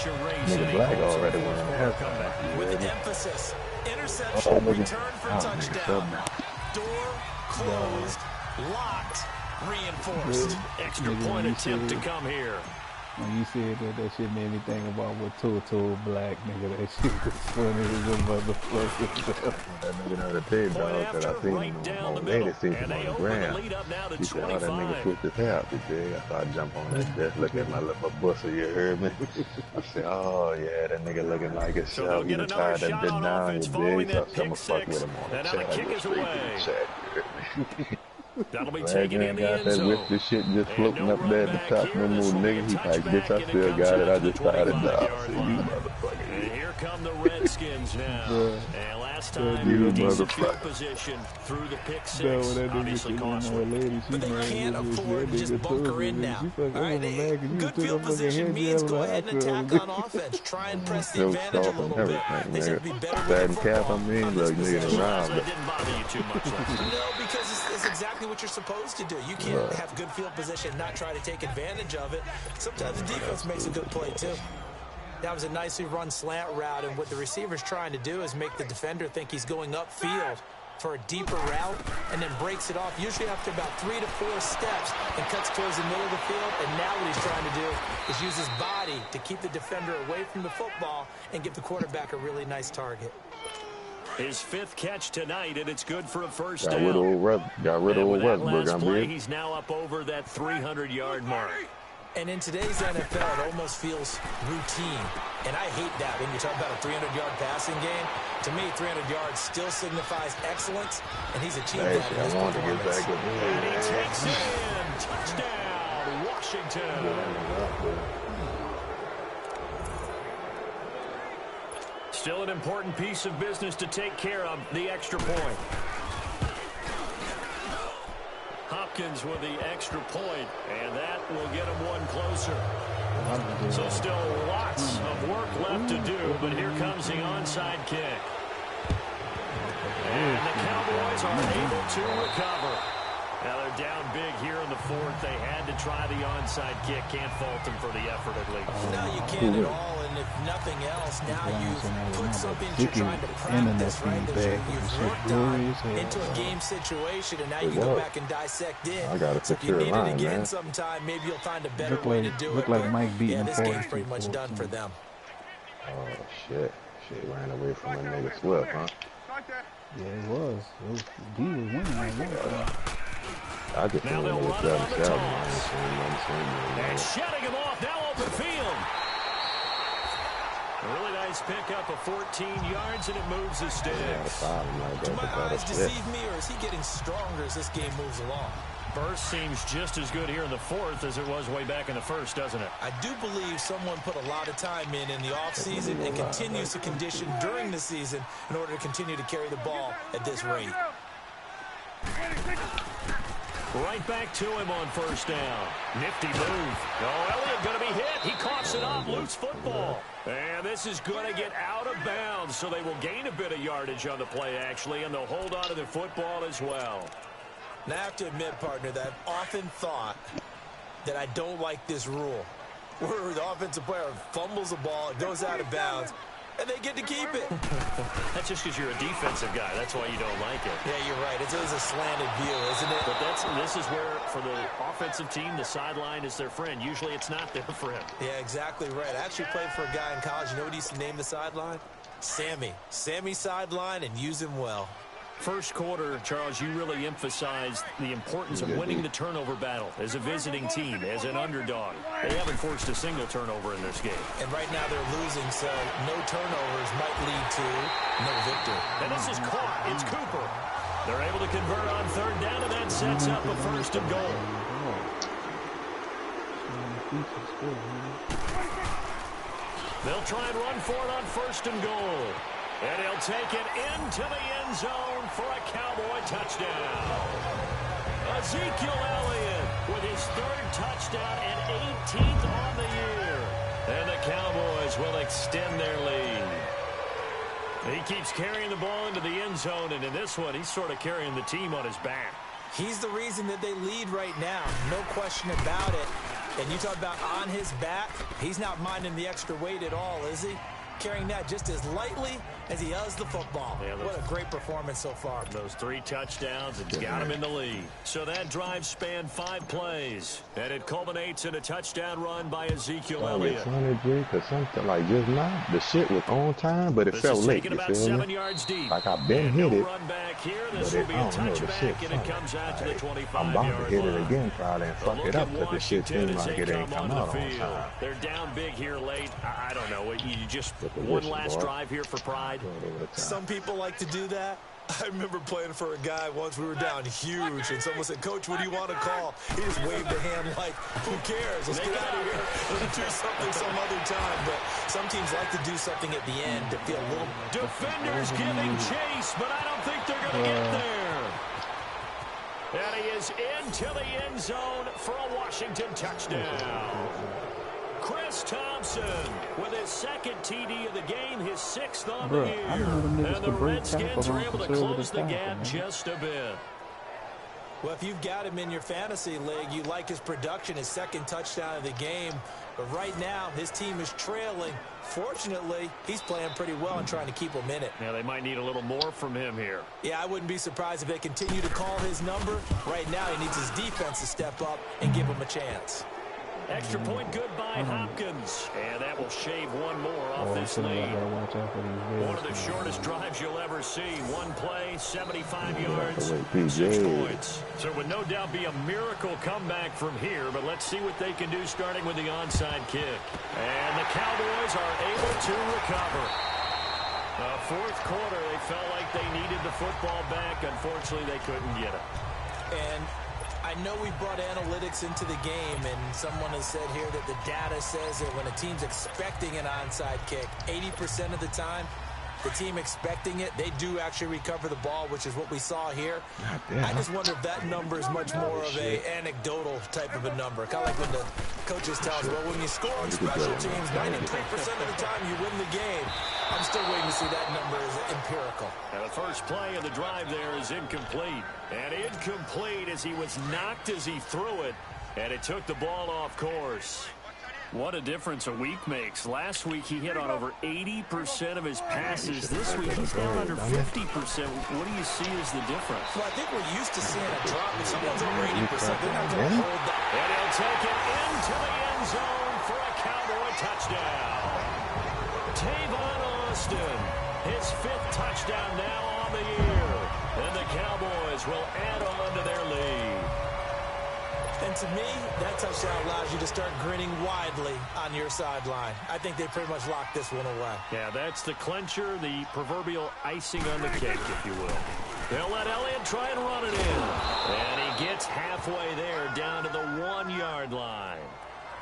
such a race. Nigga Black already won the halftime. With emphasis. Interception, return for touchdown. Door closed, locked, reinforced. Extra point attempt to come here. When you said that shit made me think about what Tua told Black, nigga. That shit was funny as a motherfucker. That nigga on the tape, dog, that I seen him on lady seen him on the ground. He said, oh, that nigga switched his hair out today. I thought I jump on that desk, look at my little buster, you heard me? I said, oh, yeah, that nigga looking like a shell. You tired that bit down, you big. So I'm going to fuck with him on the chat. I go straight to the chat, you heard me? That'll be taken in the end zone. With this shit just floating up there at the top, no more nigga. He's like, bitch, I still got it. I just started down. So you motherfucker. And here come the Redskins now. And last time, you decent field position through the pick six. Obviously costly. But they can't afford to just bunker in now. All right, good field position means go ahead and attack on offense. Try and press the advantage a little bit. They should be better with the football. Look, nigga around. It didn't bother you too much. No, because it's exactly what you're supposed to do. You can't have good field position and not try to take advantage of it. Sometimes the defense makes a good play too. That was a nicely run slant route, and what the receiver's trying to do is make the defender think he's going upfield for a deeper route, and then breaks it off, usually after about 3 to 4 steps, and cuts towards the middle of the field. And now what he's trying to do is use his body to keep the defender away from the football and give the quarterback a really nice target. His 5th catch tonight, and it's good for a first down. Got rid of old Westbrook. He's now up over that 300-yard mark. And in today's NFL, it almost feels routine. And I hate that when you talk about a 300-yard passing game. To me, 300 yards still signifies excellence, and he's achieved that in his performance. And he takes it in. Touchdown, Washington. Still an important piece of business to take care of, the extra point. Hopkins with the extra point, and that will get him one closer. So still lots of work left to do, but here comes the onside kick. And the Cowboys are able to recover. Now they're down big here in the 4th. They had to try the onside kick. Can't fault them for the effort at least. No, you can't at all. And if nothing else, now you've put something to trying to practice, right? That you've worked on into a game situation, and now you go back and dissect it. So if you need it again sometime, maybe you'll find a better way to do it. Like Mike beating yeah, this game's pretty much done for them. Oh, shit. Shit ran away from my nigga Swift, huh? Yeah, it was. He was winning like that. I just now they'll run it on the toss. And shutting him off, now open field. A really nice pickup of 14 yards, and it moves the sticks. Do my eyes deceive me, or is he getting stronger as this game moves along? Burst seems just as good here in the 4th as it was way back in the 1st, doesn't it? I do believe someone put a lot of time in the offseason and continues to condition during the season in order to continue to carry the ball at this rate. Right back to him on first down. Nifty move. Oh, Elliott going to be hit. He coughs it up. Loose football. And this is going to get out of bounds, so they will gain a bit of yardage on the play, actually, and they'll hold on to the football as well. Now, I have to admit, partner, that I've often thought that I don't like this rule, where the offensive player fumbles the ball, it goes out of bounds, and they get to keep it. That's just because you're a defensive guy. That's why you don't like it. Yeah, you're right. It's always a slanted view, isn't it? But this is where, for the offensive team, the sideline is their friend. Usually it's not their friend. Yeah, exactly right. I actually played for a guy in college. You know what he used to name the sideline? Sammy. Sammy sideline, and use him well. First quarter, Charles, you really emphasized the importance of winning the turnover battle as a visiting team, as an underdog. They haven't forced a single turnover in this game. And right now they're losing, so no turnovers might lead to no victory. And this is caught. It's Cooper. They're able to convert on 3rd down, and that sets up a 1st and goal. They'll try and run for it on 1st and goal. And he'll take it into the end zone for a Cowboy touchdown. Ezekiel Elliott with his 3rd touchdown and 18th on the year. And the Cowboys will extend their lead. He keeps carrying the ball into the end zone, and in this one, he's sort of carrying the team on his back. He's the reason that they lead right now. No question about it. And you talk about on his back, he's not minding the extra weight at all, is he? Carrying that just as lightly as he does the football. Yeah, what a great performance so far. Those 3 touchdowns, it's got him in the lead. So that drive spanned 5 plays. And it culminates in a touchdown run by Ezekiel Elliott. Because something like just now, the shit was on time, but it felt late. You about feel 7 me? yards deep. Like I've been hit it. Run back here. This will be a touchback, and it comes out to the 25-yard line. I'm about to hit it again probably and fuck it up because the shit seems like it ain't come out on time. They're down big here late. I don't know. You just one last drive here for pride. Some people like to do that. I remember playing for a guy once. We were down huge, and someone said, "Coach, what do you want to call?" He just waved a hand like, "Who cares? Let's get out of here. Let's do something some other time." But some teams like to do something at the end to feel a little... Defenders giving chase, but I don't think they're going to get there. And he is into the end zone for a Washington touchdown. Chris Thompson with his 2nd TD of the game, his 6th on the year. And the Redskins are able to close the gap just a bit. Well, if you've got him in your fantasy league, you like his production, his 2nd touchdown of the game. But right now, his team is trailing. Fortunately, he's playing pretty well and trying to keep them in it. Now, they might need a little more from him here. Yeah, I wouldn't be surprised if they continue to call his number. Right now, he needs his defense to step up and give him a chance. Extra point good by Hopkins. And that will shave one more off this lead. One of the shortest drives you'll ever see. One play, 75 yards, 6 points. So it would no doubt be a miracle comeback from here, but let's see what they can do starting with the onside kick. And the Cowboys are able to recover. The 4th quarter, they felt like they needed the football back. Unfortunately, they couldn't get it. And I know we brought analytics into the game, and someone has said here that the data says that when a team's expecting an onside kick, 80% of the time, the team expecting it, they do actually recover the ball, which is what we saw here. I just wonder if that number is much more of a anecdotal type of a number. Kind of like when the coaches tell us, well, when you score on special teams, 93% of the time you win the game. I'm still waiting to see that number is empirical. Now the first play of the drive there is incomplete. And incomplete as he was knocked as he threw it, and it took the ball off course. What a difference a week makes. Last week he hit on over 80% of his passes. This week he's down under 50%. What do you see as the difference? Well, I think we're used to seeing a drop. If someone's over 80%, they're not going to hold that. And he'll take it into the end zone for a Cowboy touchdown. Tavon Austin, his 5th touchdown now on the year. And the Cowboys will add on to their lead. And to me, that touchdown allows you to start grinning widely on your sideline. I think they pretty much locked this one away. Yeah, that's the clincher, the proverbial icing on the cake, if you will. They'll let Elliott try and run it in. And he gets halfway there, down to the 1-yard line.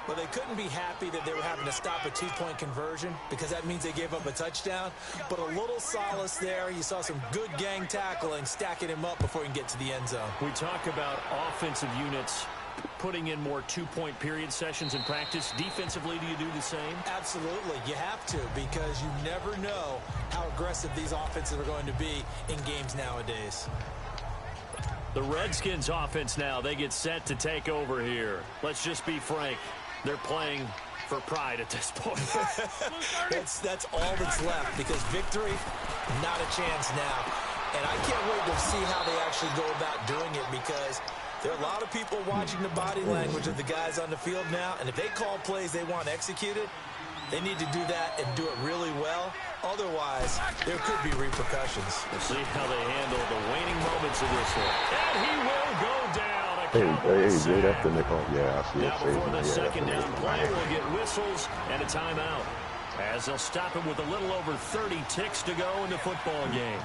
Well, they couldn't be happy that they were having to stop a 2-point conversion because that means they gave up a touchdown. But a little solace there. You saw some good gang tackling, stacking him up before he can get to the end zone. We talk about offensive units putting in more 2-point period sessions in practice. Defensively, do you do the same? Absolutely. You have to, because you never know how aggressive these offenses are going to be in games nowadays. The Redskins offense now, they get set to take over here. Let's just be frank. They're playing for pride at this point. That's all that's left, because victory, not a chance now. And I can't wait to see how they actually go about doing it, because there are a lot of people watching the body language of the guys on the field now, and if they call plays they want executed, they need to do that and do it really well. Otherwise, there could be repercussions. We'll see how they handle the waning moments of this one. And he will go down. Hey, that's the nickel. Yeah, I see it. Now before the second down play, we'll get whistles and a timeout, as they'll stop him with a little over 30 ticks to go in the football game.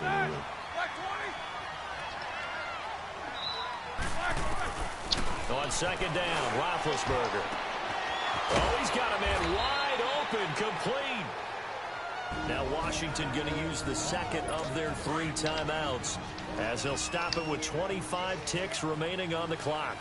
On second down, Roethlisberger. Oh, he's got a man wide open, complete. Now Washington going to use the second of their 3 timeouts, as they'll stop it with 25 ticks remaining on the clock.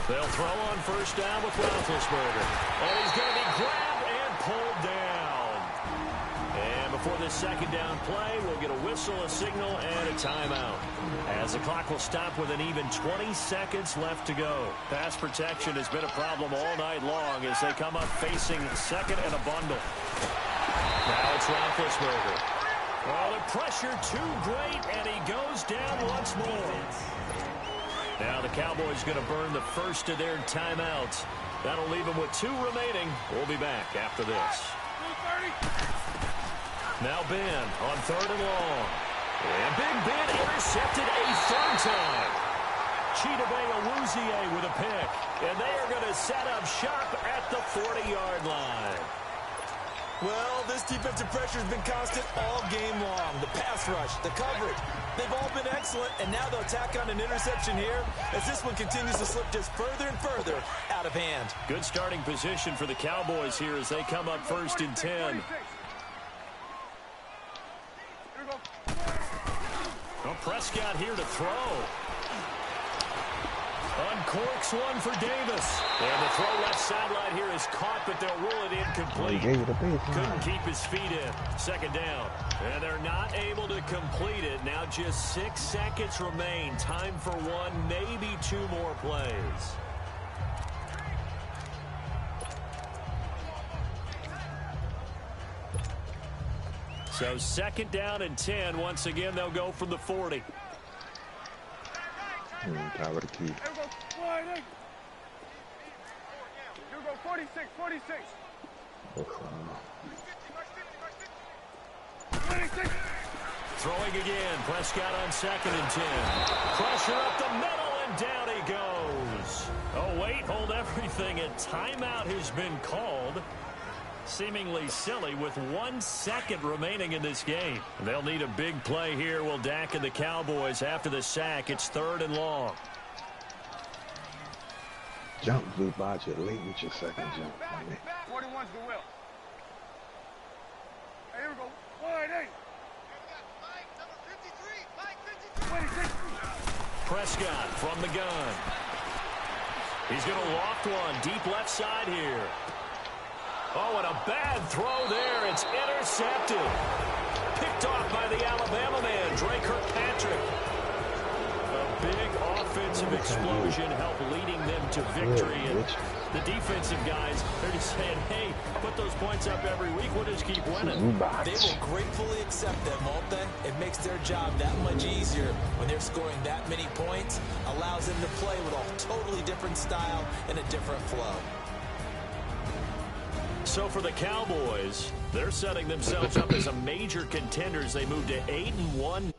They'll throw on first down with Roethlisberger. And he's going to be grabbed and pulled down. And before this second down play, we'll get a whistle, a signal, and a timeout. As the clock will stop with an even 20 seconds left to go. Pass protection has been a problem all night long as they come up facing second and a bundle. Now it's Roethlisberger. Well, the pressure too great, and he goes down once more. Now the Cowboys going to burn the first of their timeouts. That'll leave them with 2 remaining. We'll be back after this. Now Ben on 3rd and long. And Big Ben intercepted a 3rd time. Chidobe Awuzie with a pick. And they are going to set up shop at the 40-yard line. Well, this defensive pressure has been constant all game long. The pass rush, the coverage, they've all been excellent, and now they'll tack on an interception here as this one continues to slip just further and further out of hand. Good starting position for the Cowboys here as they come up 1st and 10. Well, Prescott here to throw. Uncorks one for Davis. And the throw left sideline here is caught, but they'll rule it incomplete. Couldn't keep his feet in. 2nd down. And they're not able to complete it. Now just 6 seconds remain. Time for 1, maybe 2 more plays. So 2nd down and 10. Once again, they'll go from the 40. Power to key. Here we go, 46, 46. 26. Throwing again. Prescott on 2nd and 10. Pressure up the middle, and down he goes. Oh, wait, hold everything. A timeout has been called. Seemingly silly with 1 second remaining in this game. They'll need a big play here. Will Dak and the Cowboys after the sack. It's 3rd and long. Jump blew by you late with your second jump. 41's the will. Hey, here we go. 1-8. 26. Prescott from the gun. He's going to loft one deep left side here. Oh, and a bad throw there. It's intercepted. Picked off by the Alabama man, Dre Kirkpatrick. A big offensive explosion helped leading them to victory. And the defensive guys, they're just saying, hey, put those points up every week. We'll just keep winning. They will gratefully accept that, won't they? It makes their job that much easier when they're scoring that many points. Allows them to play with a totally different style and a different flow. So for the Cowboys, they're setting themselves up as a major contender as they move to 8-1.